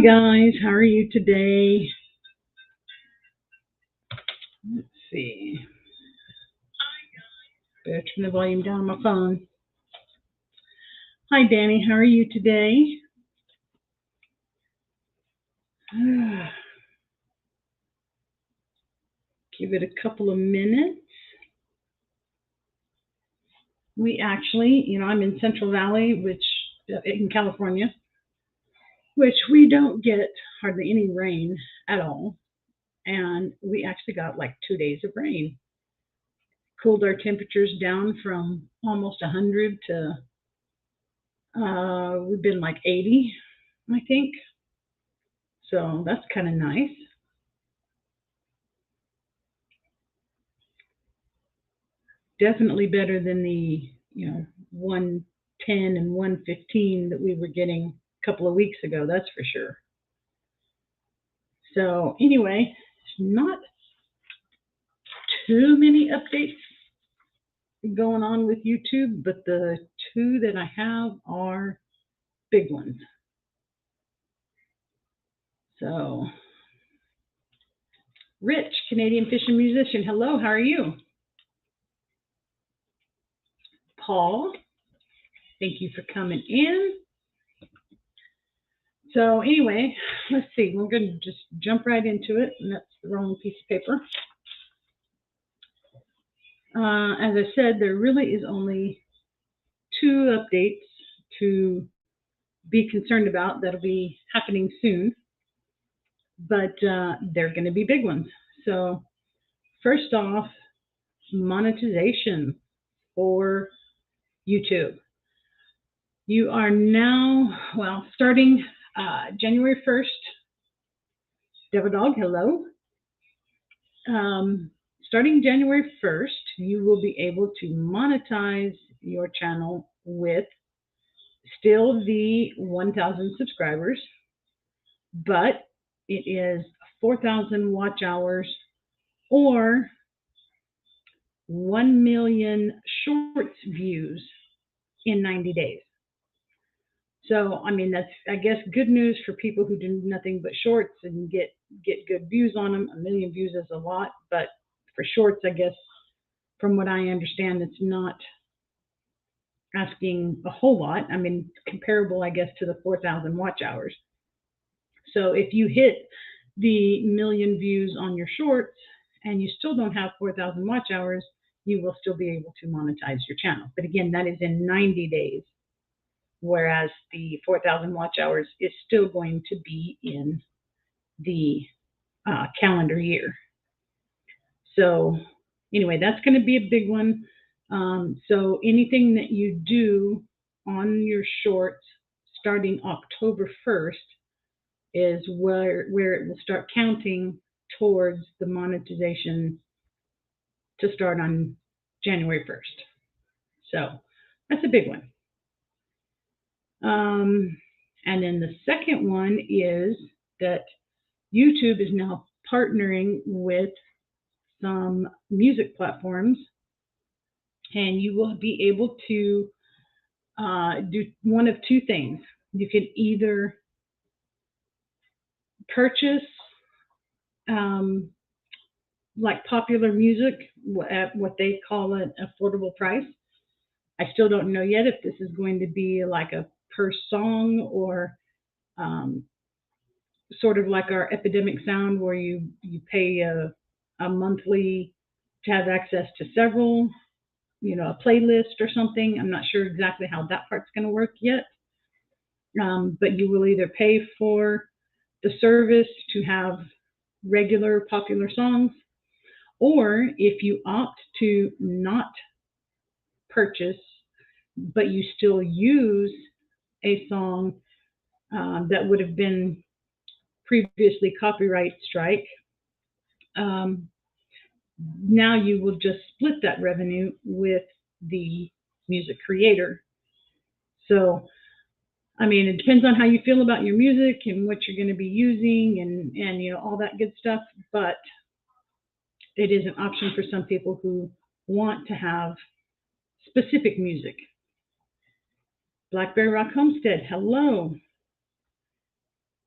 guys, how are you today? Let's see. Better turn the volume down on my phone. Hi Danny, how are you today? Give it a couple of minutes. We actually, I'm in Central Valley, which in California, which we don't get hardly any rain at all. And we actually got like 2 days of rain. Cooled our temperatures down from almost 100 to we've been like 80, I think. So that's kind of nice. Definitely better than the 110 and 115 that we were getting a couple of weeks ago. That's for sure. So anyway, not too many updates going on with YouTube, but the two that I have are big ones. So, Rich, Canadian fishing musician, hello, how are you? Paul, thank you for coming in. So anyway, let's see, we're going to just jump right into it, and that's the wrong piece of paper. As I said, there really is only two updates to be concerned about that'll be happening soon, but they're going to be big ones. So first off, monetization for YouTube. You are now, starting January 1st, Devil Dog, hello. Starting January 1st, you will be able to monetize your channel with still the 1,000 subscribers, but it is 4,000 watch hours or 1 million shorts views in 90 days. So, that's, I guess, good news for people who do nothing but shorts and get good views on them. 1 million views is a lot, but for shorts, I guess, from what I understand, it's not asking a whole lot. Comparable, I guess, to the 4,000 watch hours. So if you hit the 1 million views on your shorts and you still don't have 4,000 watch hours, you will still be able to monetize your channel. But again, that is in 90 days, whereas the 4,000 watch hours is still going to be in the calendar year. So anyway, that's going to be a big one. So anything that you do on your shorts starting October 1st is where it will start counting towards the monetization to start on January 1st. So that's a big one. And then the second one is that YouTube is now partnering with some music platforms, and you will be able to do one of two things. You can either purchase like popular music at what they call an affordable price. I still don't know yet if this is going to be like a per song or sort of like our Epidemic Sound, where you pay a monthly to have access to several, a playlist or something. I'm not sure exactly how that part's going to work yet. But you will either pay for the service to have regular popular songs, or if you opt to not purchase, but you still use a song that would have been previously copyright strike, now you will just split that revenue with the music creator. So, it depends on how you feel about your music and what you're going to be using and all that good stuff, but it is an option for some people who want to have specific music. Blackberry Rock Homestead, hello.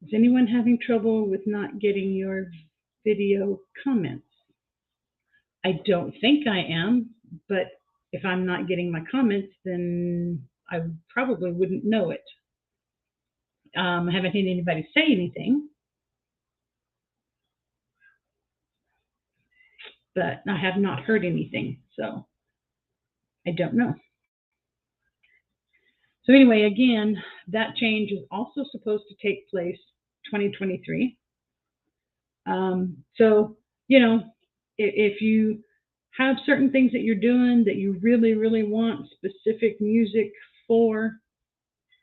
Is anyone having trouble with not getting your video comments? I don't think I am, but if I'm not getting my comments, then I probably wouldn't know it. I haven't had anybody say anything, but I have not heard anything, so I don't know. So anyway, again, that change is also supposed to take place 2023. So, if you have certain things that you're doing that you really, really want specific music for,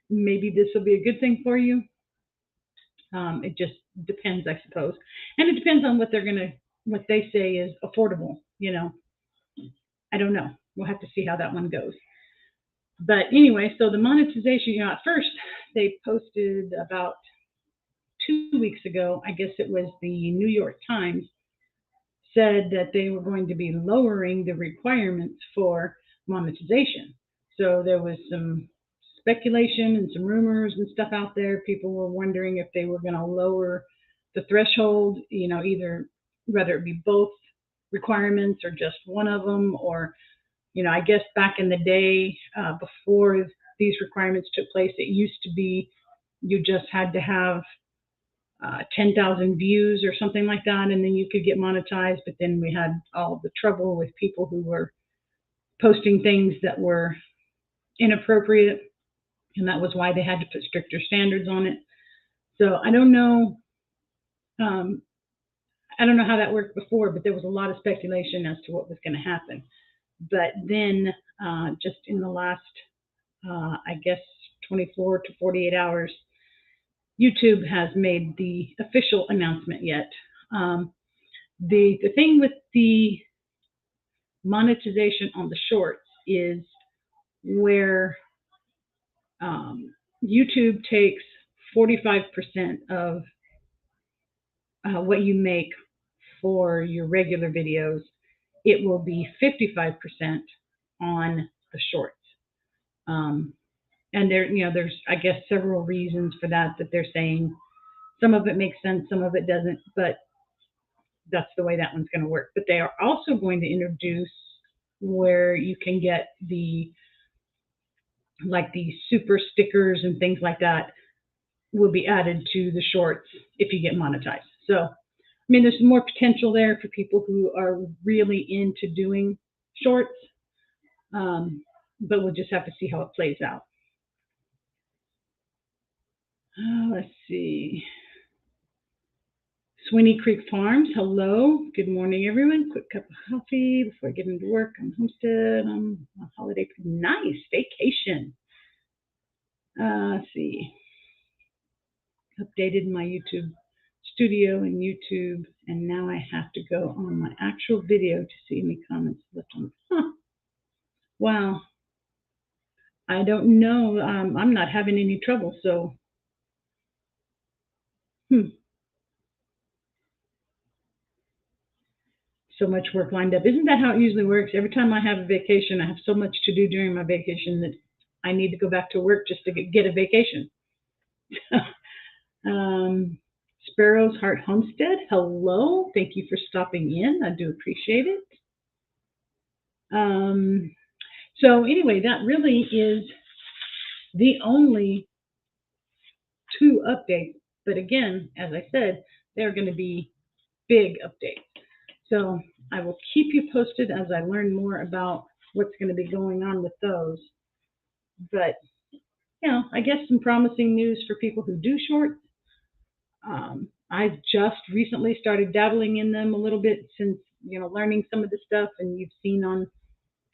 maybe this will be a good thing for you. It just depends, I suppose. And it depends on what what they say is affordable, I don't know. We'll have to see how that one goes. But anyway, so the monetization, at first they posted about 2 weeks ago, I guess it was the New York Times, said that they were going to be lowering the requirements for monetization. So there was some speculation and some rumors and stuff out there. People were wondering if they were going to lower the threshold, either whether it be both requirements or just one of them, or, I guess back in the day, before these requirements took place, it used to be you just had to have 10,000 views or something like that, and then you could get monetized. But then we had all the trouble with people who were posting things that were inappropriate, and that was why they had to put stricter standards on it. So I don't know. I don't know how that worked before, but there was a lot of speculation as to what was going to happen. But then, just in the last, I guess, 24 to 48 hours, YouTube has made the official announcement yet. The thing with the monetization on the shorts is where YouTube takes 45% of what you make for your regular videos. It will be 55% on the shorts. And there's, I guess, several reasons for that they're saying. Some of it makes sense, some of it doesn't, but that's the way that one's going to work. But they are also going to introduce where you can get the super stickers and things like that will be added to the shorts if you get monetized. So, there's more potential there for people who are really into doing shorts, but we'll just have to see how it plays out. Let's see. Swinney Creek Farms, hello. Good morning, everyone. Quick cup of coffee before I get into work. I'm Homestead. I'm on holiday. Nice vacation. Let's see. Updated my YouTube studio and YouTube, and now I have to go on my actual video to see any comments left on. Wow. I don't know. I'm not having any trouble, so. So much work lined up. Isn't that how it usually works? Every time I have a vacation, I have so much to do during my vacation that I need to go back to work just to get a vacation. Sparrow's Heart Homestead, hello. Thank you for stopping in. I do appreciate it. So anyway, that really is the only 2 updates. But again, as I said, they're going to be big updates. So I will keep you posted as I learn more about what's going to be going on with those. But, I guess some promising news for people who do shorts. I've just recently started dabbling in them a little bit since, learning some of the stuff, and you've seen on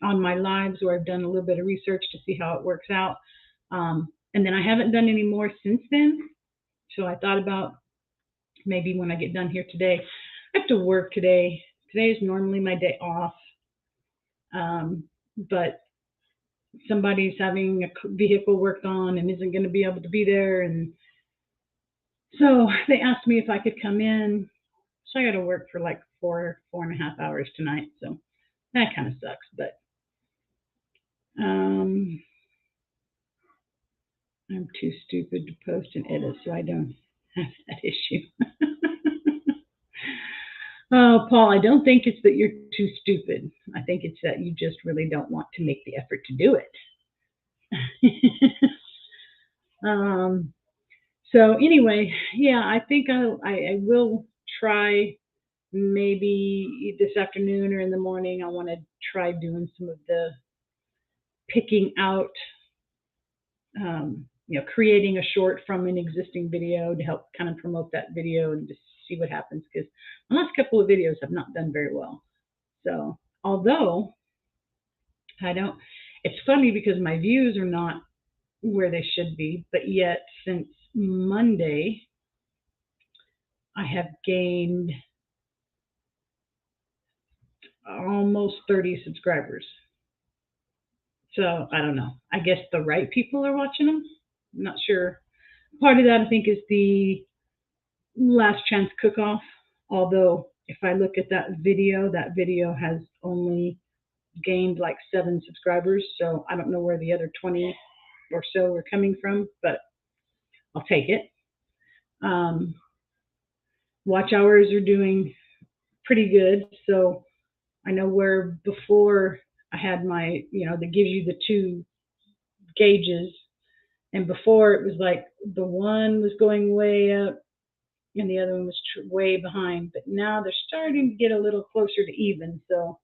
my lives where I've done a little bit of research to see how it works out. And then I haven't done any more since then. So I thought about maybe when I get done here today, I have to work today. Today is normally my day off. But somebody's having a vehicle worked on and isn't going to be able to be there. And so they asked me if I could come in. So I got to work for like 4.5 hours tonight. So that kind of sucks. But I'm too stupid to post and edit, so I don't. have that issue. Oh, Paul, I don't think it's that you're too stupid. I think it's that you just really don't want to make the effort to do it. So anyway, yeah, I think I will try maybe this afternoon or in the morning. I want to try doing some of the picking out, creating a short from an existing video to help kind of promote that video and just see what happens, because the last couple of videos have not done very well. So although it's funny because my views are not where they should be, but yet since Monday, I have gained almost 30 subscribers. So I don't know. I guess the right people are watching them. I'm not sure. Part of that, I think, is the last chance cook-off. Although if I look at that video has only gained like 7 subscribers. So I don't know where the other 20 or so are coming from, but I'll take it. Watch hours are doing pretty good. So I know where before I had my, that gives you the 2 gauges. And before it was like the one was going way up and the other one was way behind. But now they're starting to get a little closer to even. So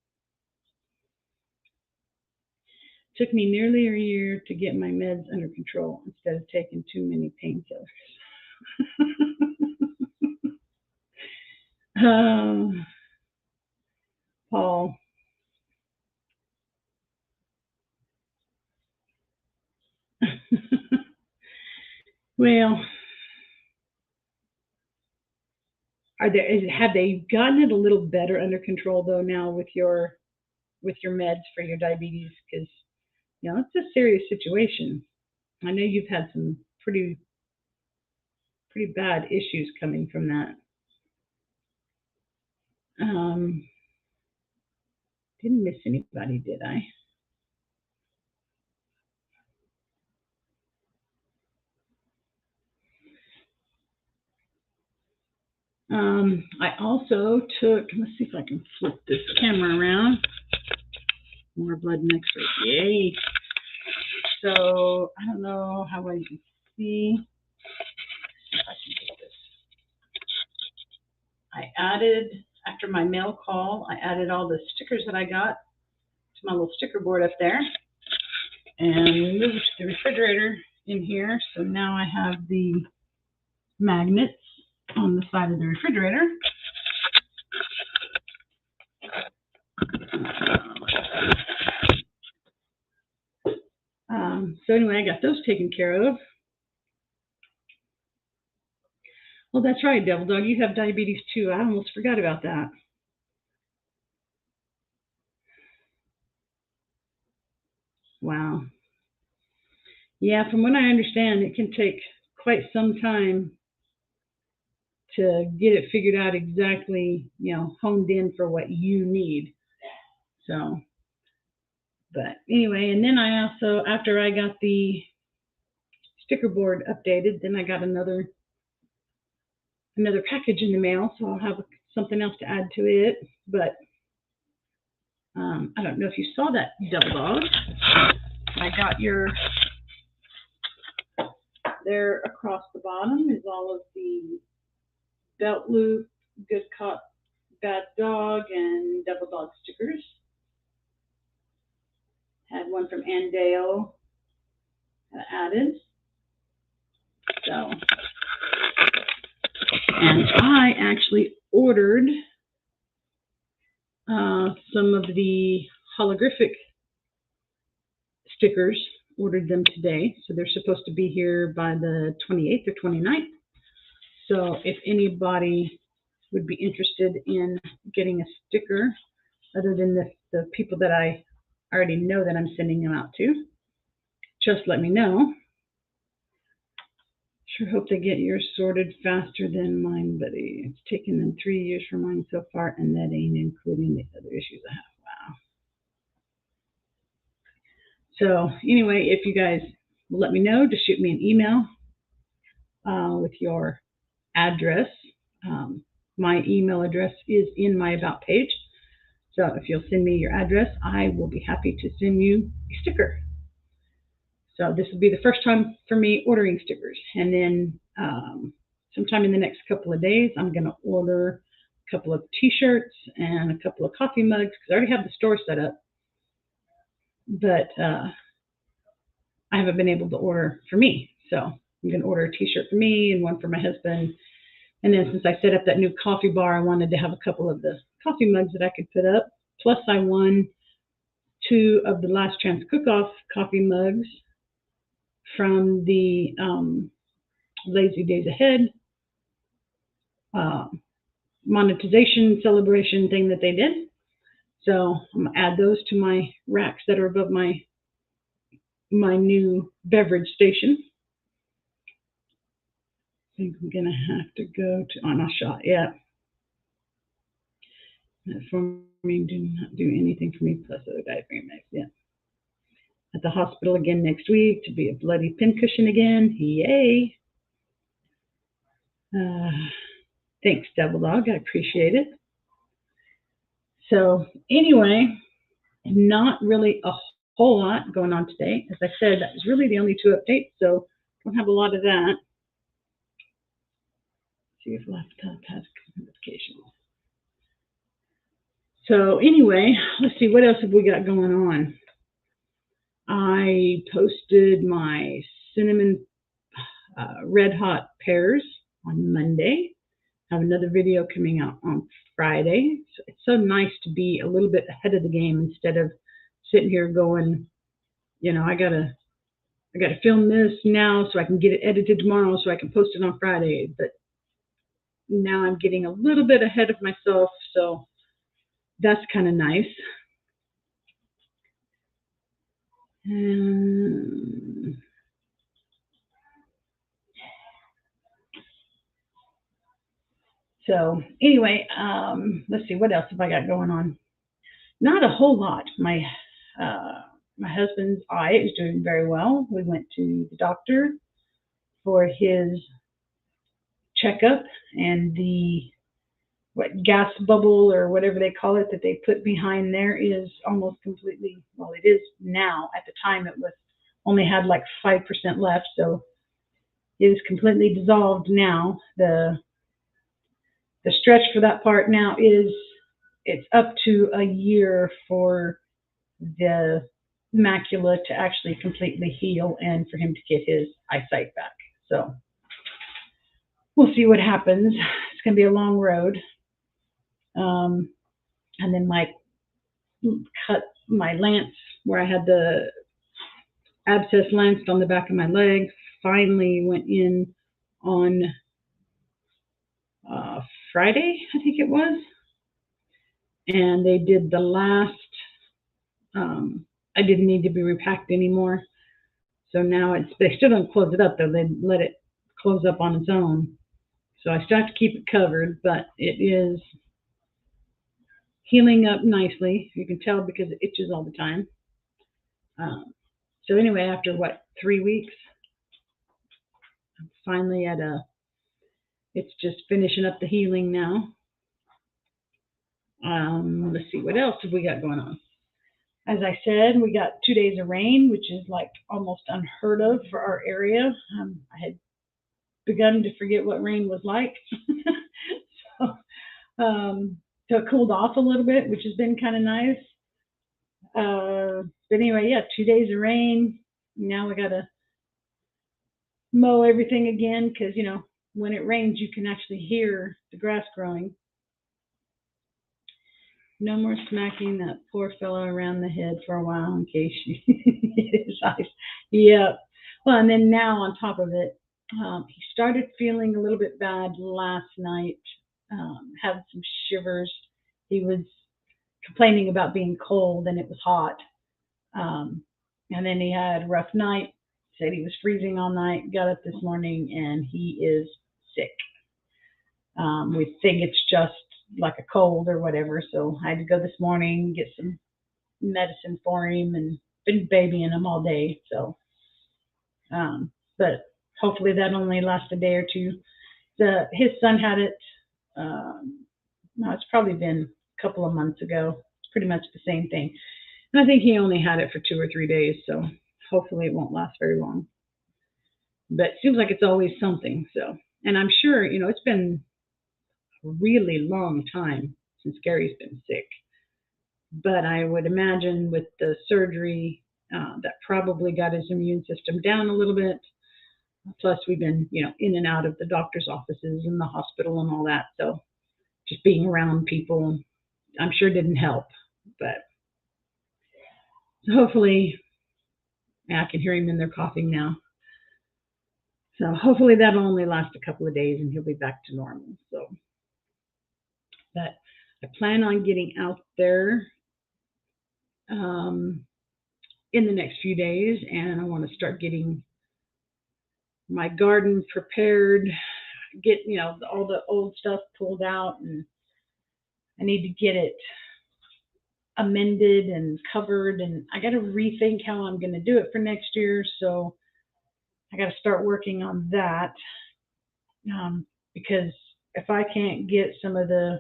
it took me nearly a year to get my meds under control instead of taking too many painkillers. Paul. Well, have they gotten it a little better under control though now with your meds for your diabetes? Because it's a serious situation. I know you've had some pretty bad issues coming from that. Didn't miss anybody, did I? I also took, let's see if I can flip this camera around. More blood and x-ray. Yay. So, I don't know how well you can see. If I can get this. I added, after my mail call, I added all the stickers that I got to my little sticker board up there and moved the refrigerator in here. So now I have the magnets on the side of the refrigerator. So anyway, I got those taken care of. Well, that's right, Devil Dog. You have diabetes too. I almost forgot about that. Wow. Yeah, from what I understand, it can take quite some time to get it figured out exactly, honed in for what you need. So, but anyway, and then I also, after I got the sticker board updated, then I got another package in the mail, so I'll have something else to add to it. But I don't know if you saw that, Devil Dog. I got there across the bottom is all of the belt loop, good cop, bad dog, and Devil Dog stickers. Had one from Andale added. So, and I actually ordered some of the holographic stickers, ordered them today. So they're supposed to be here by the 28th or 29th. So if anybody would be interested in getting a sticker, other than the people that I already know that I'm sending them out to, just let me know. Sure hope they get yours sorted faster than mine, buddy. It's taken them 3 years for mine so far, and that ain't including the other issues I have. Wow. So anyway, if you guys will let me know, just shoot me an email with your address. My email address is in my About page. So if you'll send me your address, I will be happy to send you a sticker. So this will be the first time for me ordering stickers. And then sometime in the next couple of days, I'm going to order a couple of t-shirts and a couple of coffee mugs because I already have the store set up. But I haven't been able to order for me. So I'm going to order a t-shirt for me and one for my husband. And then since I set up that new coffee bar, I wanted to have a couple of the coffee mugs that I could put up. Plus I won 2 of the Last Chance Cook-Off coffee mugs from the Lazy Days Ahead monetization celebration thing that they did. So I'm going to add those to my racks that are above my new beverage station. I think I'm going to have to go to, oh, not shot yet. That for me do not do anything for me, plus other diaphragm meds, yeah. At the hospital again next week to be a bloody pincushion again. Yay! Thanks, Devil Dog. I appreciate it. So anyway, not really a whole lot going on today. As I said, that was really the only 2 updates, so don't have a lot of that. Let's see if laptop has notifications. So anyway, let's see, what else have we got going on? I posted my cinnamon red hot pears on Monday. I have another video coming out on Friday. So it's so nice to be a little bit ahead of the game instead of sitting here going, you know, I gotta film this now so I can get it edited tomorrow so I can post it on Friday. But now I'm getting a little bit ahead of myself, so that's kind of nice. So anyway, let's see, what else have I got going on? Not a whole lot. My husband's eye is doing very well. We went to the doctor for his checkup, and the gas bubble or whatever they call it that they put behind there is almost completely, well, it is now. At the time it was only had like 5% left, so it is completely dissolved now. The stretch for that part now is it's up to a year for the macula to actually completely heal and for him to get his eyesight back. So we'll see what happens. It's going to be a long road. And then my lance, where I had the abscess lanced on the back of my leg, finally went in on Friday, I think it was. And they did the last, I didn't need to be repacked anymore. So now they still don't close it up though. They let it close up on its own. So I still have to keep it covered, but it is healing up nicely. You can tell because it itches all the time. So anyway, after 3 weeks, I'm finally it's just finishing up the healing now. Let's see, what else have we got going on? As I said, we got 2 days of rain, which is like almost unheard of for our area. I had begun to forget what rain was like. So it cooled off a little bit, which has been kind of nice. But anyway, yeah, 2 days of rain. Now we got to mow everything again because, you know, when it rains, you can actually hear the grass growing. No more smacking that poor fellow around the head for a while in case you hit his eyes. Yeah. Well, and then now on top of it, he started feeling a little bit bad last night, had some shivers. He was complaining about being cold and it was hot. And then he had a rough night, said he was freezing all night, got up this morning and he is sick. We think it's just like a cold or whatever, so I had to go this morning, get some medicine for him, and been babying him all day. So, but hopefully that only lasts a day or two. his son had it. No, it's probably been a couple of months ago. It's pretty much the same thing. And I think he only had it for 2 or 3 days, so hopefully it won't last very long. But it seems like it's always something. So, and I'm sure, it's been a really long time since Gary's been sick. But I would imagine with the surgery, that probably got his immune system down a little bit. Plus, we've been, in and out of the doctor's offices and the hospital and all that. So, just being around people, I'm sure didn't help. But hopefully, I can hear him in there coughing now. So hopefully that'll only last a couple of days and he'll be back to normal. So, but I plan on getting out there in the next few days, and I want to start getting my garden prepared, get all the old stuff pulled out, and I need to get it amended and covered, and I got to rethink how I'm going to do it for next year. So I got to start working on that, because if I can't get some of the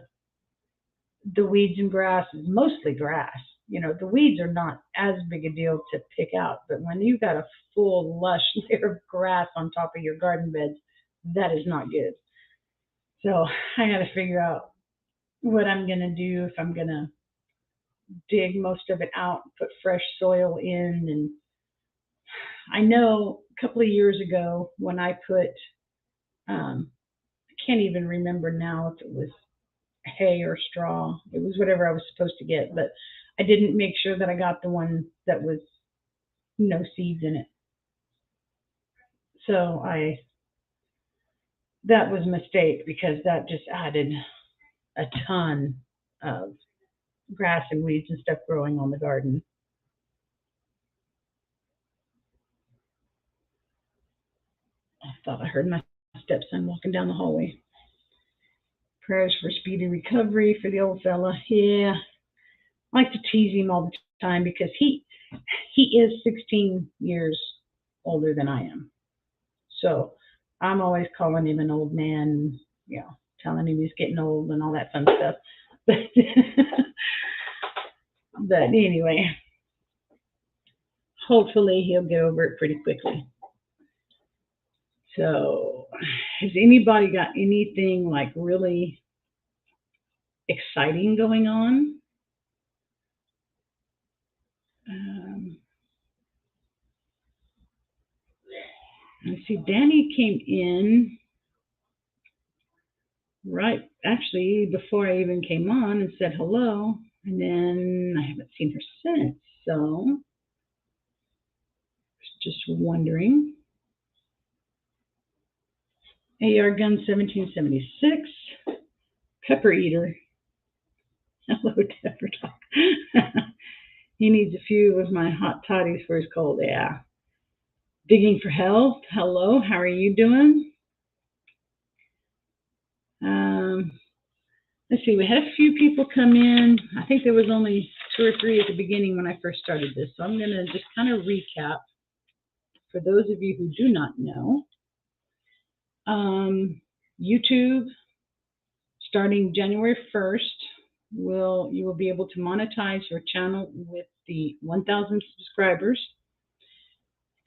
weeds and grass, mostly grass, the weeds are not as big a deal to pick out, but when you've got a full lush layer of grass on top of your garden beds, that is not good. So I got to figure out what I'm going to do, if I'm going to dig most of it out, put fresh soil in. And I know a couple of years ago when I put, I can't even remember now if it was hay or straw. It was whatever I was supposed to get, but I didn't make sure that I got the one that was no seeds in it. So that was a mistake, because that just added a ton of grass and weeds and stuff growing on the garden. I thought I heard my stepson walking down the hallway. Prayers for speedy recovery for the old fella. Yeah, I like to tease him all the time because he is 16 years older than I am. So I'm always calling him an old man, telling him he's getting old and all that fun stuff. But anyway, hopefully he'll get over it pretty quickly. So, has anybody got anything like really exciting going on? Let's see, Danny came in right actually before I even came on and said hello, and then I haven't seen her since. So, just wondering. AR Gun 1776, Pepper Eater. Hello, Pepper Talk. He needs a few of my hot toddies for his cold. Yeah. Digging for Health. Hello, how are you doing? Let's see, we had a few people come in. I think there was only 2 or 3 at the beginning when I first started this. So I'm going to just kind of recap for those of you who do not know. YouTube, starting January 1st, you will be able to monetize your channel with the 1,000 subscribers.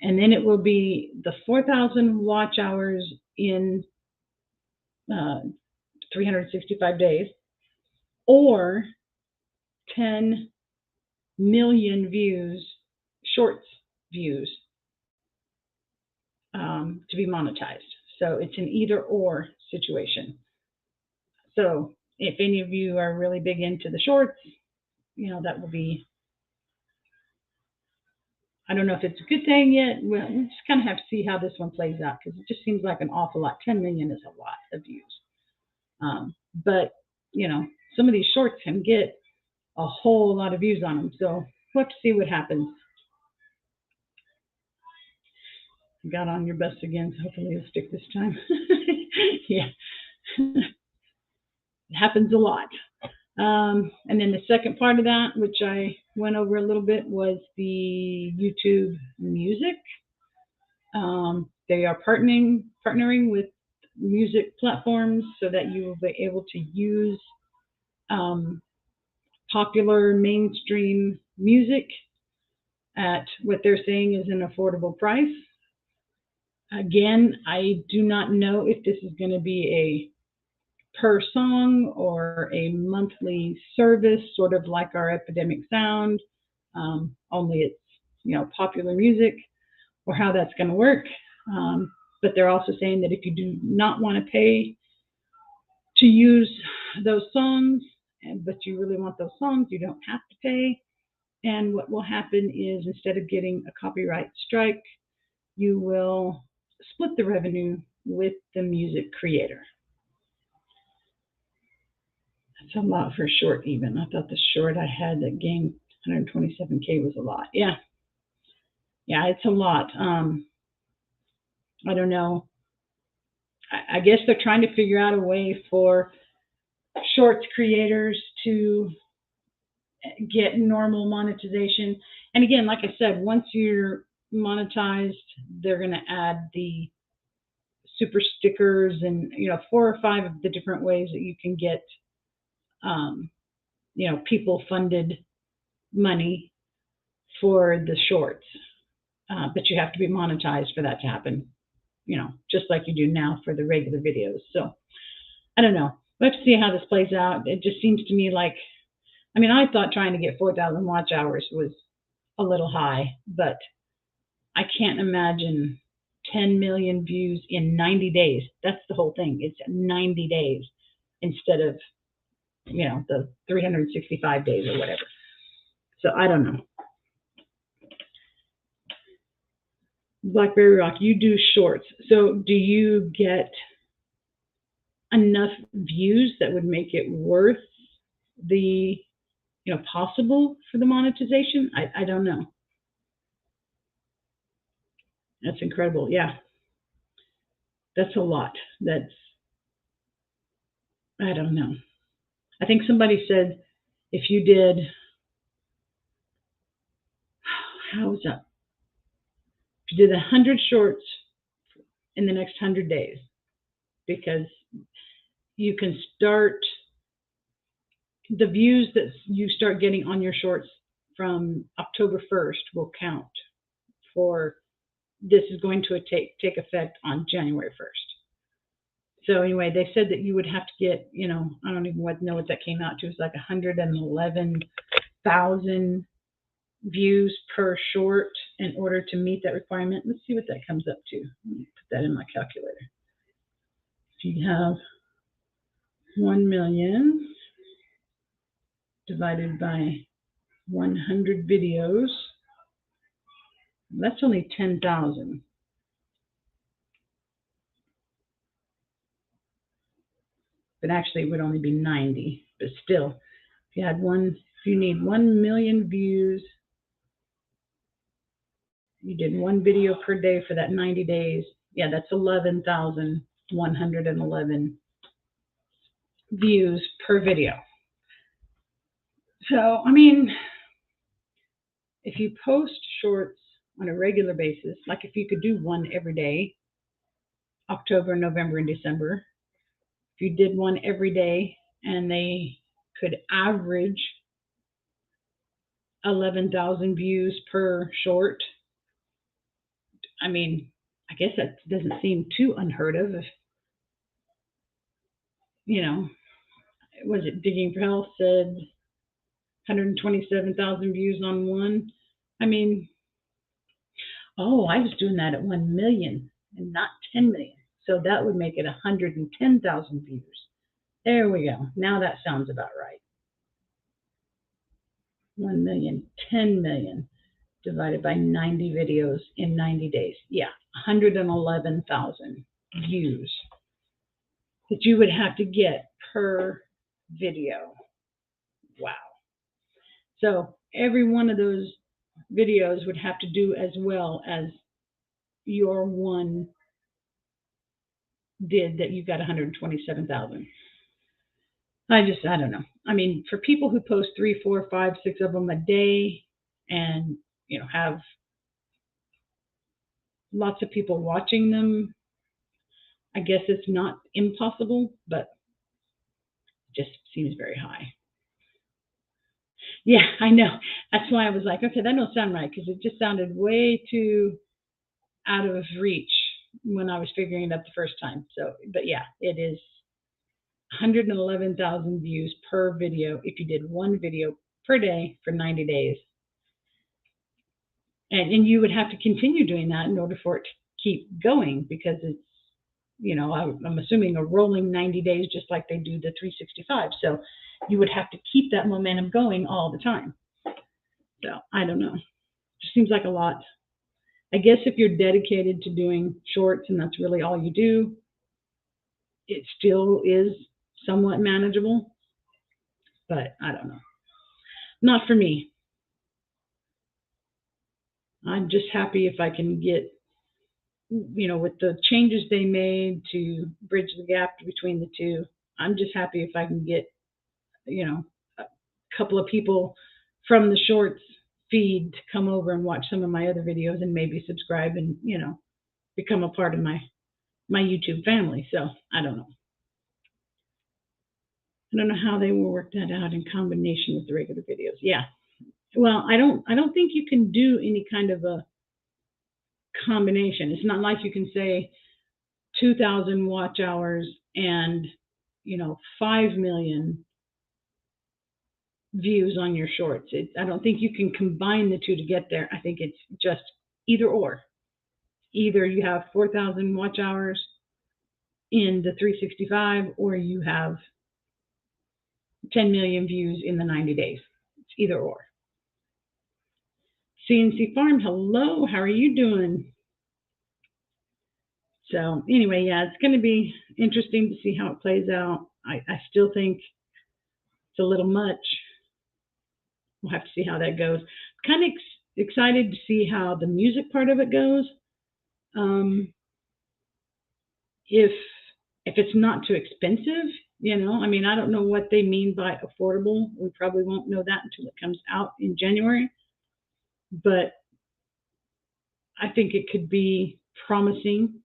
And then it will be the 4,000 watch hours in 365 days, or 10 million views, shorts views, to be monetized. So it's an either or situation. So if any of you are really big into the shorts, that will be, I don't know if it's a good thing yet. We'll just kind of have to see how this one plays out, because it just seems like an awful lot. 10 million is a lot of views. But, some of these shorts can get a whole lot of views on them. So we'll have to see what happens. I got on your bus again, so hopefully it'll stick this time. Yeah. It happens a lot. And then the second part of that, which I went over a little bit, was the YouTube music. They are partnering with music platforms so that you will be able to use popular mainstream music at what they're saying is an affordable price. Again, I do not know if this is going to be a per song or a monthly service, sort of like our Epidemic Sound, only it's, popular music, or how that's going to work. But they're also saying that if you do not want to pay to use those songs, but you really want those songs, you don't have to pay. And what will happen is, instead of getting a copyright strike, you will split the revenue with the music creator. That's a lot for a short even. I thought the short I had that gained 127K was a lot. Yeah, it's a lot. I don't know. I guess they're trying to figure out a way for shorts creators to get normal monetization. And again, like I said, once you're monetized, they're going to add the super stickers and 4 or 5 of the different ways that you can get people funded money for the shorts. But you have to be monetized for that to happen, just like you do now for the regular videos. So I don't know. We'll have to see how this plays out. It just seems to me like, I thought trying to get 4,000 watch hours was a little high, but I can't imagine 10 million views in 90 days. That's the whole thing. It's 90 days instead of, the 365 days or whatever. So I don't know. Blackberry Rock, you do shorts. So do you get enough views that would make it worth the, possible for the monetization? I don't know. That's incredible. Yeah. That's a lot. I don't know. I think somebody said if you did, how's that? If you did 100 shorts in the next 100 days, because you can start, the views that you start getting on your shorts from October 1st will count for, this is going to take effect on January 1st. So anyway, they said that you would have to get, I don't even know what that came out to. It's like 111,000 views per short in order to meet that requirement. Let's see what that comes up to. Let me put that in my calculator. If you have 1 million divided by 100 videos, that's only 10,000. But actually it would only be 90. But still, if you need 1 million views, you did one video per day for that 90 days. Yeah, that's 11,111 views per video. So, if you post shorts on a regular basis, like if you could do one every day, October, November, and December, if you did one every day and they could average 11,000 views per short, I guess that doesn't seem too unheard of. If, was it Digging for Health said 127,000 views on one? I was doing that at 1 million and not 10 million. So that would make it 110,000 views. There we go. Now that sounds about right. 1 million, 10 million divided by 90 videos in 90 days. Yeah, 111,000 views that you would have to get per video. Wow. So every one of those videos would have to do as well as your one did that you got 127,000. I don't know. For people who post 3, 4, 5, 6 of them a day and, have lots of people watching them, I guess it's not impossible, but it just seems very high. Yeah, I know. That's why I was like, okay, that don't sound right because it just sounded way too out of reach when I was figuring it up the first time. So, but yeah, it is 111,000 views per video if you did one video per day for 90 days. And you would have to continue doing that in order for it to keep going because it's, I'm assuming a rolling 90 days just like they do the 365. So you would have to keep that momentum going all the time. So I don't know. It just seems like a lot. I guess if you're dedicated to doing shorts and that's really all you do, it still is somewhat manageable. But I don't know. Not for me. I'm just happy if I can get, with the changes they made to bridge the gap between the two, I'm just happy if I can get, a couple of people from the shorts feed to come over and watch some of my other videos and maybe subscribe and, become a part of my YouTube family. So I don't know. I don't know how they will work that out in combination with the regular videos. Yeah. Well, I don't think you can do any kind of a combination. It's not like you can say 2,000 watch hours and 5 million views on your shorts. I don't think you can combine the two to get there. I think it's just either or. Either you have 4,000 watch hours in the 365 or you have 10 million views in the 90 days. It's either or. CNC Farm, hello, how are you doing? So anyway, yeah, it's going to be interesting to see how it plays out. I still think it's a little much. We'll have to see how that goes. Kind of excited to see how the music part of it goes. If it's not too expensive, I don't know what they mean by affordable. We probably won't know that until it comes out in January. But I think it could be promising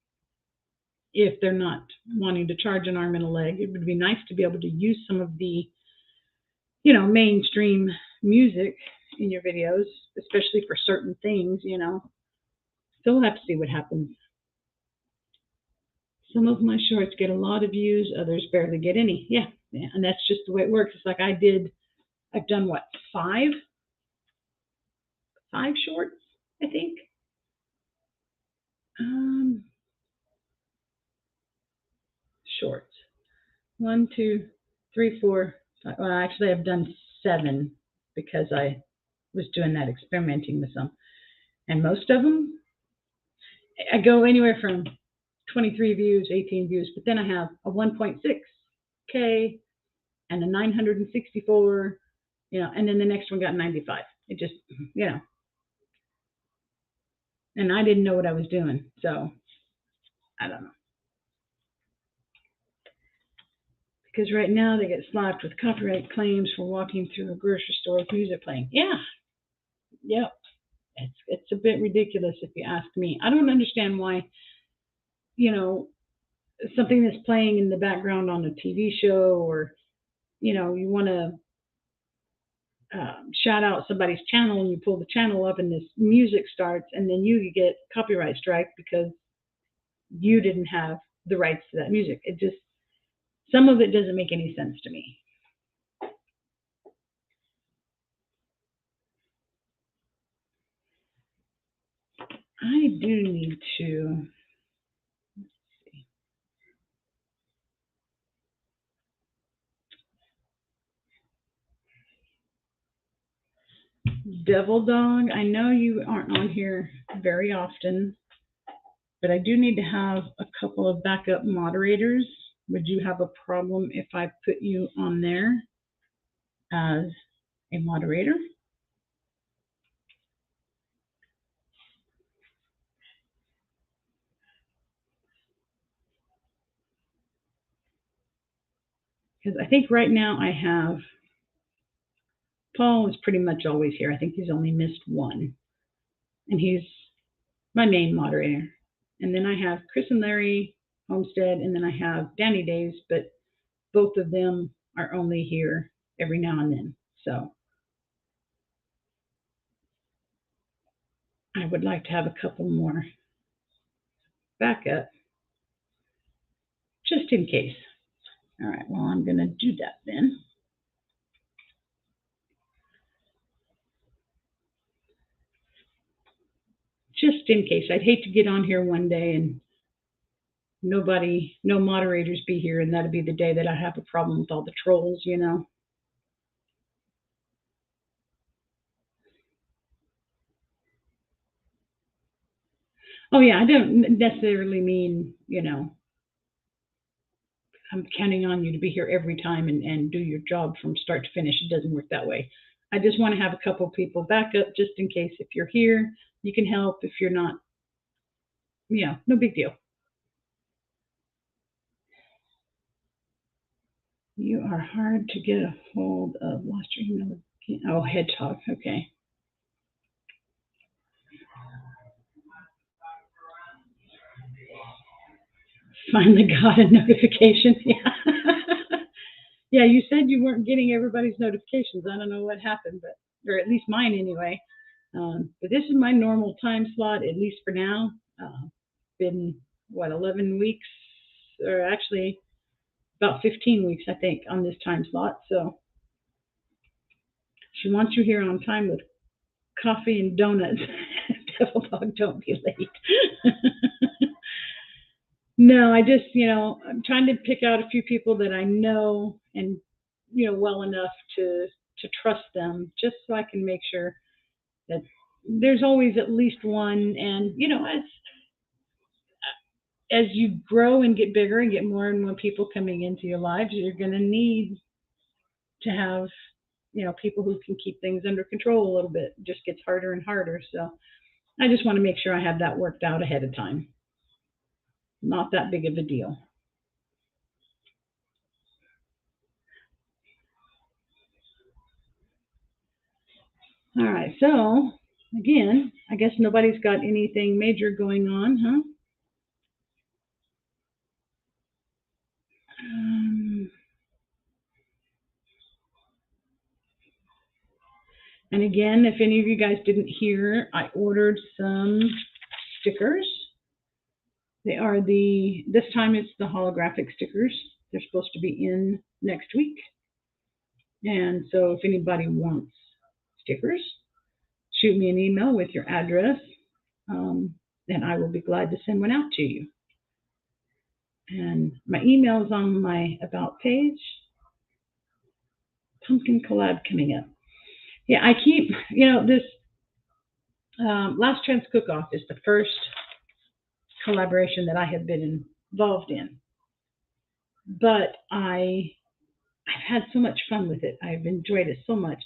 if they're not wanting to charge an arm and a leg. It would be nice to be able to use some of the, mainstream music in your videos, especially for certain things, So we'll have to see what happens. Some of my shorts get a lot of views, others barely get any. Yeah, and that's just the way it works. It's like I've done what, five shorts, I think. Shorts. 1, 2, 3, 4, 5. Well, actually, I've done 7 because I was doing that experimenting with some. And most of them, I go anywhere from 23 views, 18 views, but then I have a 1.6K and a 964, and then the next one got 95. It just, and I didn't know what I was doing, so I don't know. Because right now they get slapped with copyright claims for walking through a grocery store with music playing. Yeah, yep. It's a bit ridiculous if you ask me. I don't understand why, something that's playing in the background on a TV show or, you want to shout out somebody's channel and you pull the channel up and this music starts and then you get copyright strike because you didn't have the rights to that music. It just, some of it doesn't make any sense to me. I do need to, let's see. Devil Dog, I know you aren't on here very often, but I do need to have a couple of backup moderators. Would you have a problem if I put you on there as a moderator? Because I think right now I have, Paul is pretty much always here. I think he's only missed one. And he's my main moderator. And then I have Chris and Larry Janet-Homestead, and then I have Danny Days, but both of them are only here every now and then. So I would like to have a couple more backup just in case. All right, well, I'm going to do that then. Just in case. I'd hate to get on here one day and no moderators be here, and that'd be the day that I have a problem with all the trolls, you know. Oh yeah, I don't necessarily mean, you know, I'm counting on you to be here every time and do your job from start to finish. It doesn't work that way. I just want to have a couple people back up just in case if you're here, you can help. If you're not, yeah, no big deal. You are hard to get a hold of. Lost your email again. Oh, Hedgehog. Okay. Finally got a notification. Yeah. Yeah, you said you weren't getting everybody's notifications. I don't know what happened, but or at least mine anyway. But this is my normal time slot, at least for now. Been what 11 weeks, or actually about 15 weeks, I think, on this time slot. So she wants you here on time with coffee and donuts. Devil dog, don't be late. No, I just, I'm trying to pick out a few people that I know and, well enough to trust them, just so I can make sure that there's always at least one. And, as you grow and get bigger and get more and more people coming into your lives, you're going to need to have, people who can keep things under control a little bit. It just gets harder and harder. So I just want to make sure I have that worked out ahead of time. Not that big of a deal. All right, so again, I guess nobody's got anything major going on, huh? And again, if any of you guys didn't hear, I ordered some stickers. They are this time it's the holographic stickers. They're supposed to be in next week. And so if anybody wants stickers, shoot me an email with your address, and I will be glad to send one out to you. And my email is on my About page. Pumpkin collab coming up. Yeah, I keep, this Last Chance Cook-Off is the first collaboration that I have been involved in. But I've had so much fun with it. I've enjoyed it so much.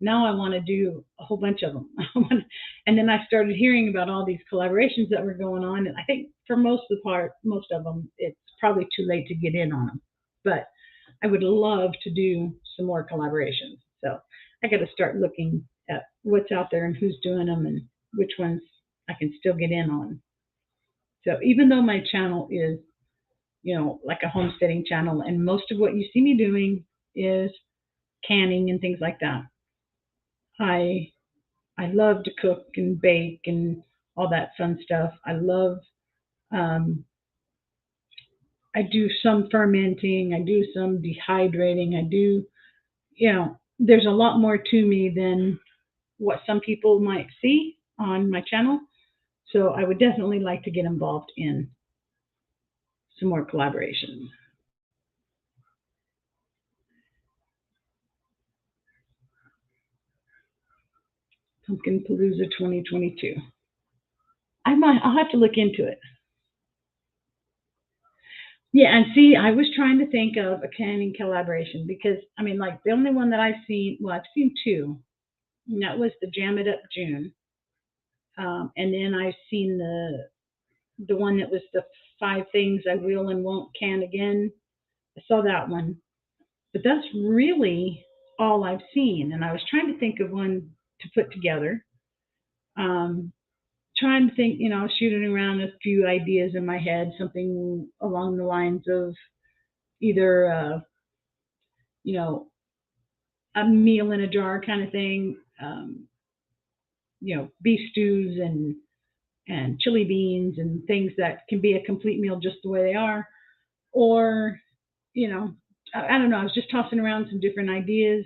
Now I want to do a whole bunch of them. And then I started hearing about all these collaborations that were going on. And I think for most of them, it's probably too late to get in on them. But I would love to do some more collaborations. So I got to start looking at what's out there and who's doing them and which ones I can still get in on. So even though my channel is, like a homesteading channel, and most of what you see me doing is canning and things like that, I love to cook and bake and all that fun stuff. I love, I do some fermenting, I do some dehydrating, I do, there's a lot more to me than what some people might see on my channel. So I would definitely like to get involved in some more collaborations. Pumpkin Palooza 2022. I'll have to look into it. Yeah, and see, I was trying to think of a canning collaboration because, like the only one that I've seen, well, I've seen two, and that was the Jam It Up June. And then I've seen the one that was the 5 things I will and won't can again. I saw that one. But that's really all I've seen. And I was trying to think of one to put together. Trying trying to think, shooting around a few ideas in my head, something along the lines of either, you know, a meal in a jar kind of thing, beef stews and chili beans and things that can be a complete meal just the way they are, or, I don't know. I was just tossing around some different ideas,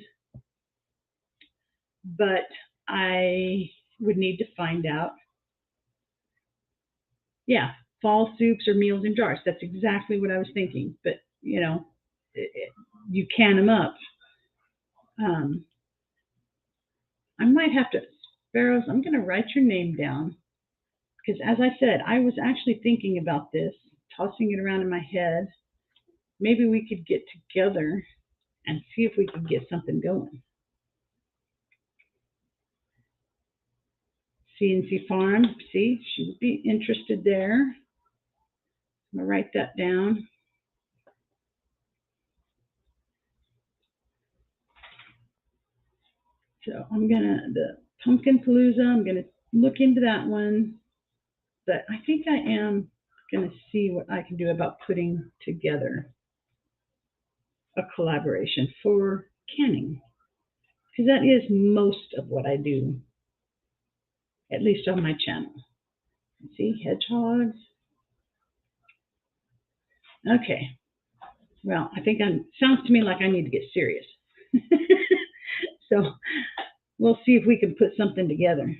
but I would need to find out. Yeah, fall soups or meals in jars. That's exactly what I was thinking. But you can them up. I might have to, Sparrows. I'm going to write your name down because, as I said, I was actually thinking about this, tossing it around in my head. Maybe we could get together and see if we could get something going. CNC Farm, see, she would be interested there. I'm going to write that down. So the Pumpkin Palooza, I'm going to look into that one. But I think I am going to see what I can do about putting together a collaboration for canning. Because that is most of what I do, at least on my channel. See, hedgehogs. Okay. Well, I think sounds to me like I need to get serious. So we'll see if we can put something together.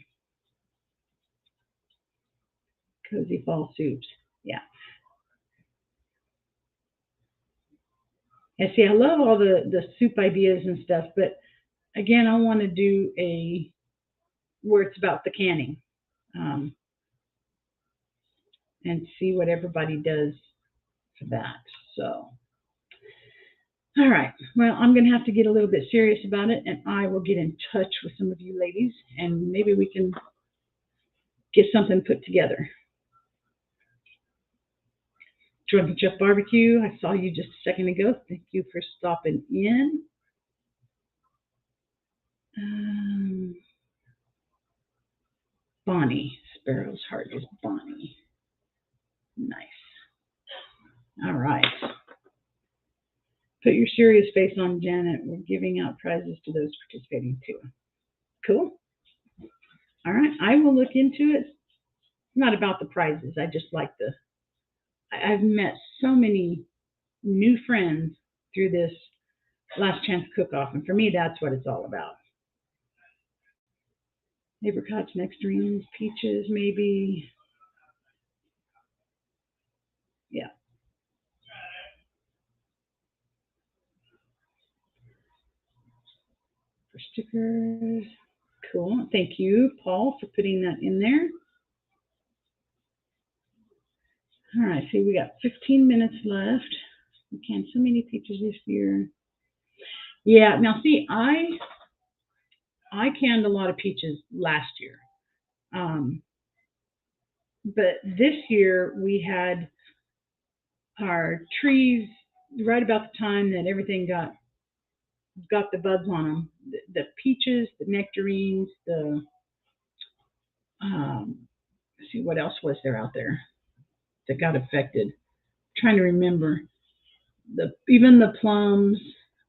Cozy fall soups. Yeah. And see, I love all the soup ideas and stuff, but again, I want to do where it's about the canning, and see what everybody does for that. So, all right. Well, I'm going to have to get a little bit serious about it, and I will get in touch with some of you ladies, and maybe we can get something put together. Drunken Chef Barbecue, I saw you just a second ago. Thank you for stopping in. Bonnie, Sparrow's Heart is Bonnie. Nice. All right. Put your serious face on, Janet. We're giving out prizes to those participating too. Cool. All right. I will look into it. Not about the prizes. I just like I've met so many new friends through this Last Chance Cook-Off, and for me, that's what it's all about. Apricots, nectarines, peaches, maybe. Yeah. For stickers. Cool. Thank you, Paul, for putting that in there. All right. See, we got 15 minutes left. We canned so many peaches this year. Yeah. Now, see, I canned a lot of peaches last year. But this year we had our trees right about the time that everything got the buds on them. The peaches, the nectarines, let's see, what else was there out there that got affected? I'm trying to remember. Even the plums,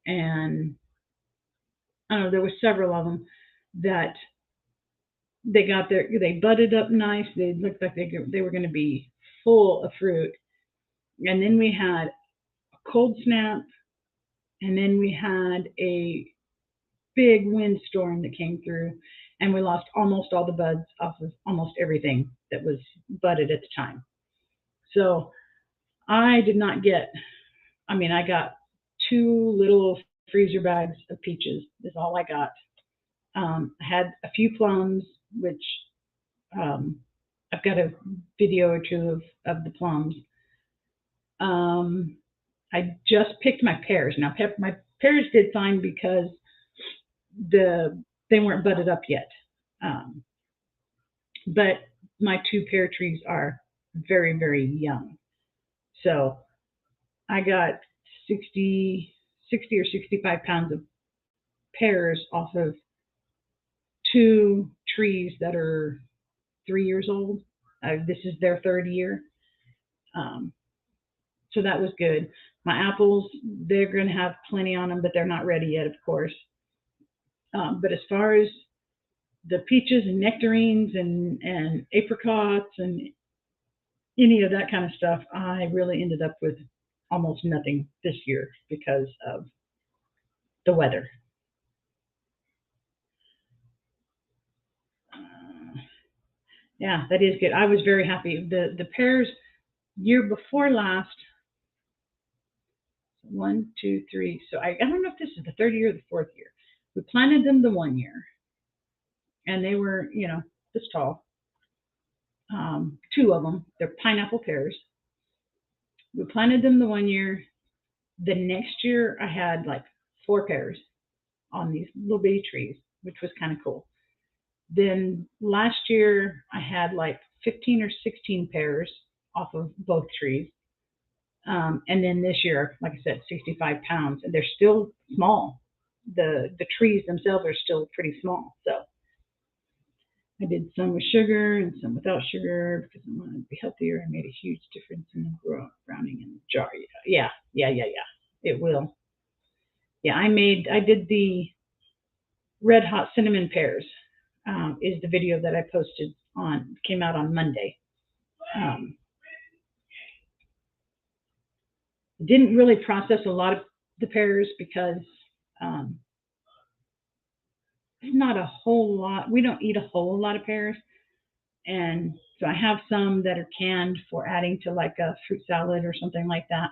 and I don't know, there were several of them that they budded up nice. They looked like they were going to be full of fruit. And then we had a cold snap, and then we had a big windstorm that came through, and we lost almost all the buds off of almost everything that was budded at the time. So I did not get, I got 2 little freezer bags of peaches is all I got. I had a few plums, which I've got a video or two of the plums. I just picked my pears. Now, my pears did fine because they weren't budded up yet. But my 2 pear trees are very, very young. So I got 60 or 65 pounds of pears off of 2 trees that are 3 years old. This is their third year. So that was good. My apples, they're going to have plenty on them, but they're not ready yet, of course. But as far as the peaches and nectarines and apricots and any of that kind of stuff, I really ended up with almost nothing this year because of the weather. Yeah, that is good. I was very happy. The pears year before last, 1, 2, 3. So I don't know if this is the third year or the fourth year. We planted them the one year, and they were, this tall. 2 of them. They're pineapple pears. We planted them the one year. The next year, I had like 4 pears on these little bitty trees, which was kind of cool. Then last year, I had like 15 or 16 pears off of both trees. And then this year, like I said, 65 pounds, and they're still small. The trees themselves are still pretty small. So I did some with sugar and some without sugar because I wanted to be healthier. I made a huge difference in the browning in the jar. Yeah. It will. Yeah, I did the red hot cinnamon pears. Is the video that I posted came out on Monday. Didn't really process a lot of the pears because there's not a whole lot. We don't eat a whole lot of pears. And so I have some that are canned for adding to like a fruit salad or something like that.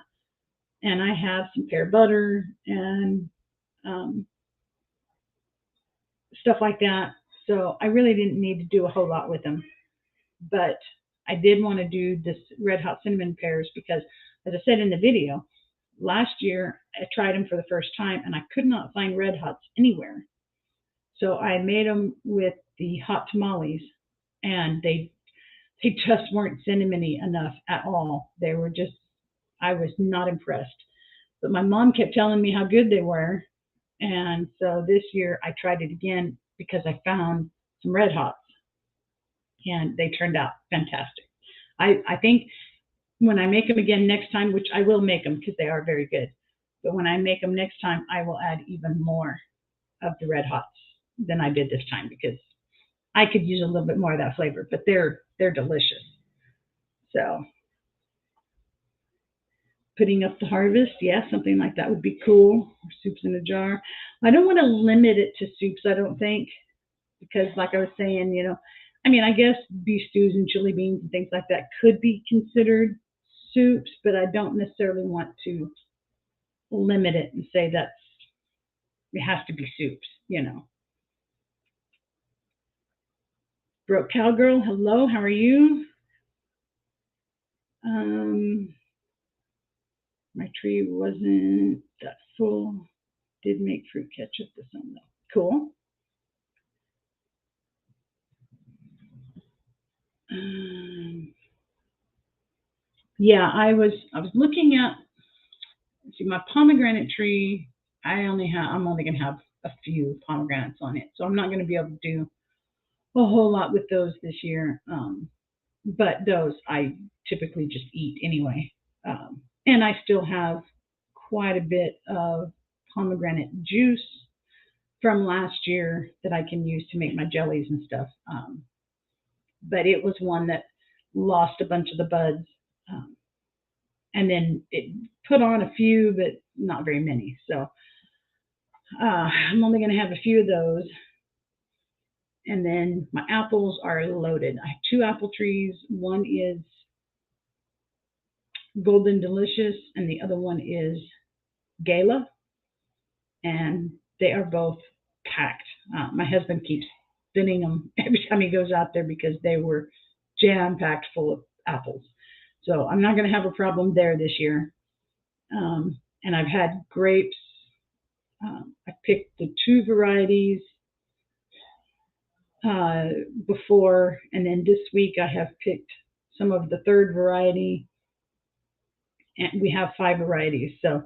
And I have some pear butter and stuff like that. So I really didn't need to do a whole lot with them. But I did want to do this red hot cinnamon pears because, as I said in the video, last year I tried them for the first time and I could not find red hots anywhere. So I made them with the hot tamales, and they just weren't cinnamony enough at all. They were just, I was not impressed. But my mom kept telling me how good they were. And so this year I tried it again because I found some red hots, and they turned out fantastic. I think when I make them again next time, which I will make them because they are very good, but when I make them next time, I will add even more of the red hots than I did this time because I could use a little bit more of that flavor, but they're delicious. So putting up the harvest, yeah, something like that would be cool. Or soups in a jar. I don't want to limit it to soups, I don't think, because like I was saying, I guess beef stews and chili beans and things like that could be considered soups, but I don't necessarily want to limit it and say that it has to be soups, Broke Cowgirl, hello, how are you? My tree wasn't that full. Did make fruit ketchup this summer though. Cool. Yeah, I was looking at, my pomegranate tree. I'm only gonna have a few pomegranates on it, so I'm not gonna be able to do a whole lot with those this year. But those I typically just eat anyway. And I still have quite a bit of pomegranate juice from last year that I can use to make my jellies and stuff. But it was one that lost a bunch of the buds. And then it put on a few, but not very many. So I'm only going to have a few of those. And then my apples are loaded. I have 2 apple trees. One is Golden Delicious, and the other one is Gala. And they are both packed. My husband keeps spinning them every time he goes out there because they were jam-packed full of apples. So I'm not going to have a problem there this year. And I've had grapes. I picked the 2 varieties before, and then this week I have picked some of the 3rd variety, and we have 5 varieties. So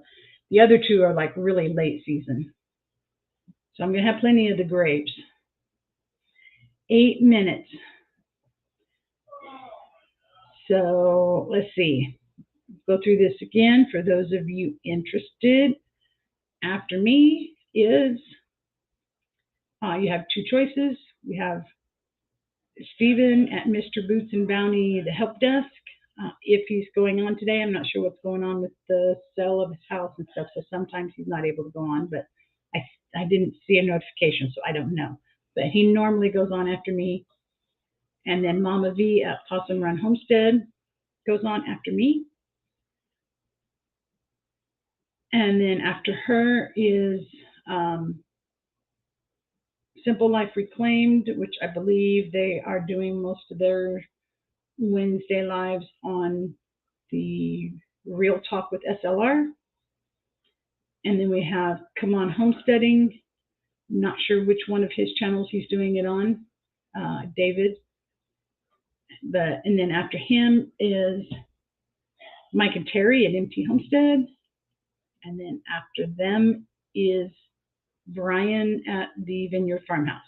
the other 2 are like really late season. So I'm going to have plenty of the grapes. 8 minutes. So let's see. Go through this again for those of you interested. After me is, you have two choices. We have Stephen at Mr. Boots and Bounty, the help desk. If he's going on today, I'm not sure what's going on with the sale of his house and stuff, so sometimes he's not able to go on, but I didn't see a notification, so I don't know. But he normally goes on after me. And then Mama V at Possum Run Homestead goes on after me. And then after her is Simple Life Reclaimed, which I believe they are doing most of their Wednesday lives on the Real Talk with SLR. And then we have Come On Homesteading. Not sure which one of his channels he's doing it on, David. And then after him is Mike and Terry at MT Homestead. And then after them is Brian at the Vineyard Farmhouse.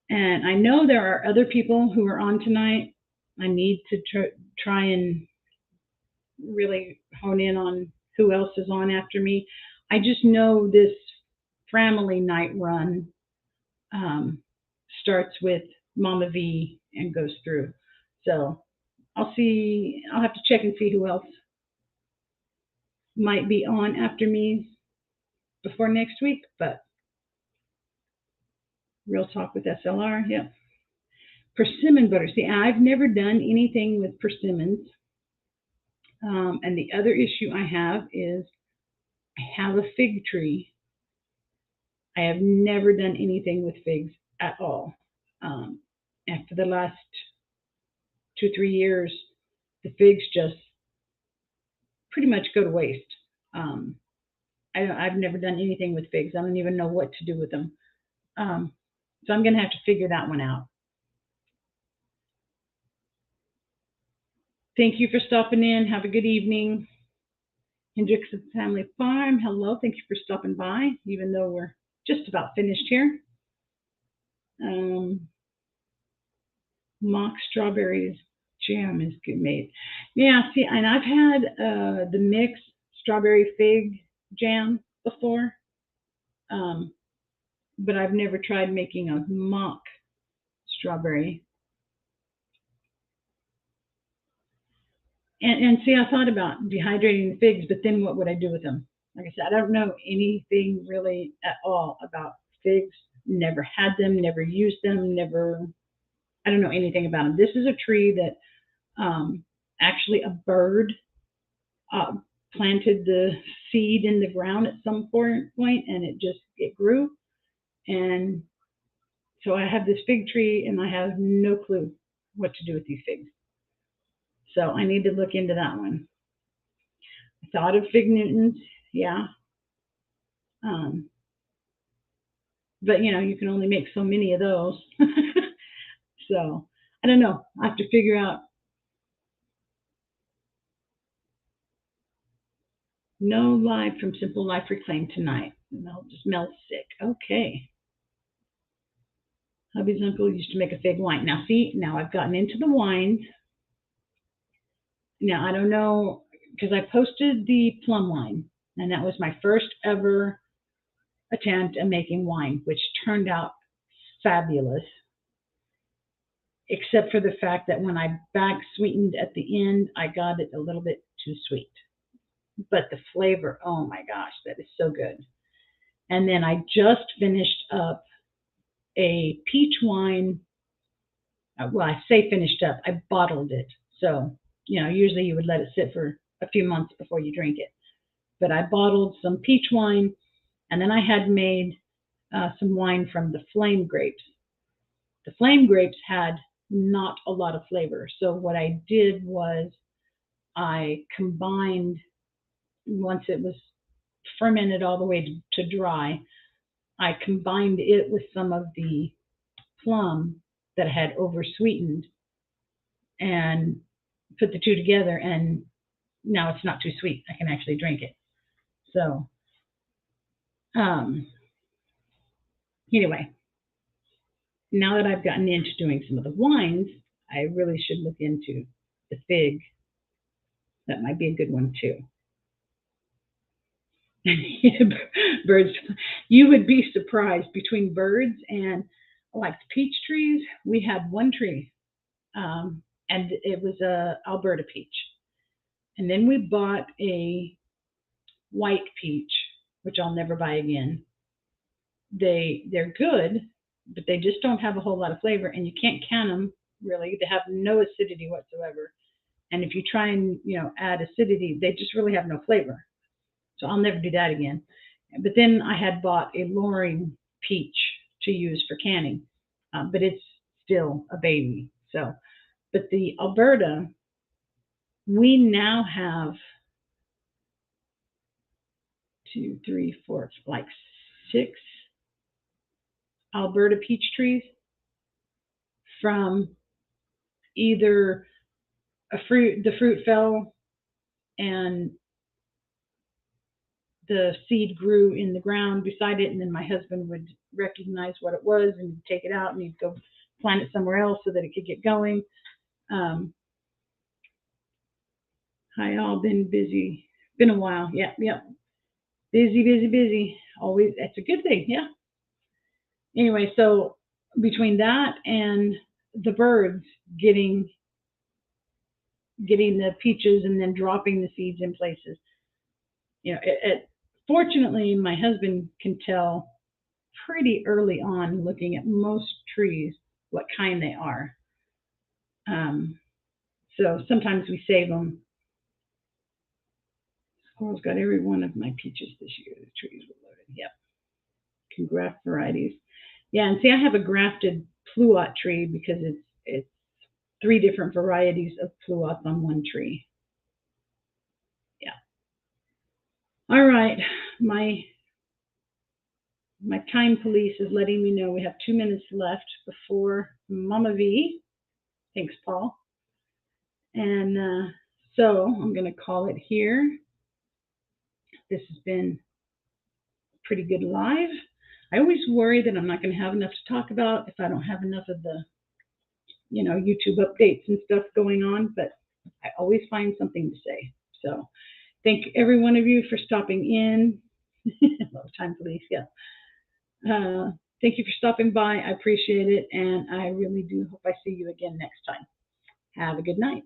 And I know there are other people who are on tonight. I need to try and really hone in on who else is on after me. I just know this family night run starts with Mama V and goes through. So I'll have to check and see who else might be on after me before next week, but Real Talk with SLR, yeah. Persimmon butter. See, I've never done anything with persimmons. And the other issue I have is I have a fig tree. I have never done anything with figs at all. And for the last 2-3 years, the figs just pretty much go to waste. I've never done anything with figs. I don't even know what to do with them. So I'm going to have to figure that one out. Thank you for stopping in. Have a good evening. Hendrickson Family Farm, hello. Thank you for stopping by, even though we're just about finished here. Mock strawberries jam is good made. Yeah, see, and I've had the mixed strawberry fig jam before, but I've never tried making a mock strawberry. And see, I thought about dehydrating the figs, but then what would I do with them? Like I said, I don't know anything really at all about figs. Never had them, never used them, I don't know anything about them. This is a tree that actually a bird planted the seed in the ground at some point, and it grew. And so I have this fig tree, and I have no clue what to do with these figs. So I need to look into that one. I thought of fig Newtons, yeah. But you can only make so many of those. So I don't know. I have to figure out. No live from Simple Life Reclaimed tonight. Mel just smells sick. Okay. Hubby's uncle used to make a fig wine. Now I've gotten into the wine. Now I don't know, because I posted the plum wine, and that was my first ever attempt at making wine, which turned out fabulous, except for the fact that when I back sweetened at the end, I got it a little bit too sweet. But the flavor, oh my gosh, that is so good. And then I just finished up a peach wine. Well, I say finished up, I bottled it. So, usually you would let it sit for a few months before you drink it. But I bottled some peach wine, and then I had made some wine from the flame grapes. The flame grapes had not a lot of flavor. So what I did was I combined, once it was fermented all the way to dry, I combined it with some of the plum that I had over sweetened and put the two together, and now it's not too sweet. I can actually drink it. So anyway, now that I've gotten into doing some of the wines, I really should look into the fig. That might be a good one too. Birds, you would be surprised between birds and like the peach trees. We had one tree, and it was a Alberta peach, and then we bought a white peach, which I'll never buy again. They're good, but they just don't have a whole lot of flavor, and you can't can them really. They have no acidity whatsoever, and if you try and add acidity, they just really have no flavor. So I'll never do that again. But then I had bought a Loring peach to use for canning, but it's still a baby. So, but the Alberta, we now have 2, 3, 4, like 6 Alberta peach trees from either the fruit fell and the seed grew in the ground beside it, and then my husband would recognize what it was and take it out, and he'd go plant it somewhere else so that it could get going. Hi, all, been busy. Been a while. Yep. Busy. Always, that's a good thing. Yeah. Anyway, so between that and the birds getting the peaches and then dropping the seeds in places, fortunately, my husband can tell pretty early on, looking at most trees, what kind they are. So sometimes we save them. Squirrels got every one of my peaches this year. The trees were loaded. Yep. Can graft varieties. Yeah, and see, I have a grafted pluot tree because it's 3 different varieties of pluots on one tree. Yeah. All right. My time police is letting me know we have 2 minutes left before Mama V. Thanks, Paul. And so I'm going to call it here. This has been pretty good live. I always worry that I'm not going to have enough to talk about if I don't have enough of the, YouTube updates and stuff going on, but I always find something to say. So thank every one of you for stopping in. Time police, yeah. Thank you for stopping by. I appreciate it, and I really do hope I see you again next time. Have a good night.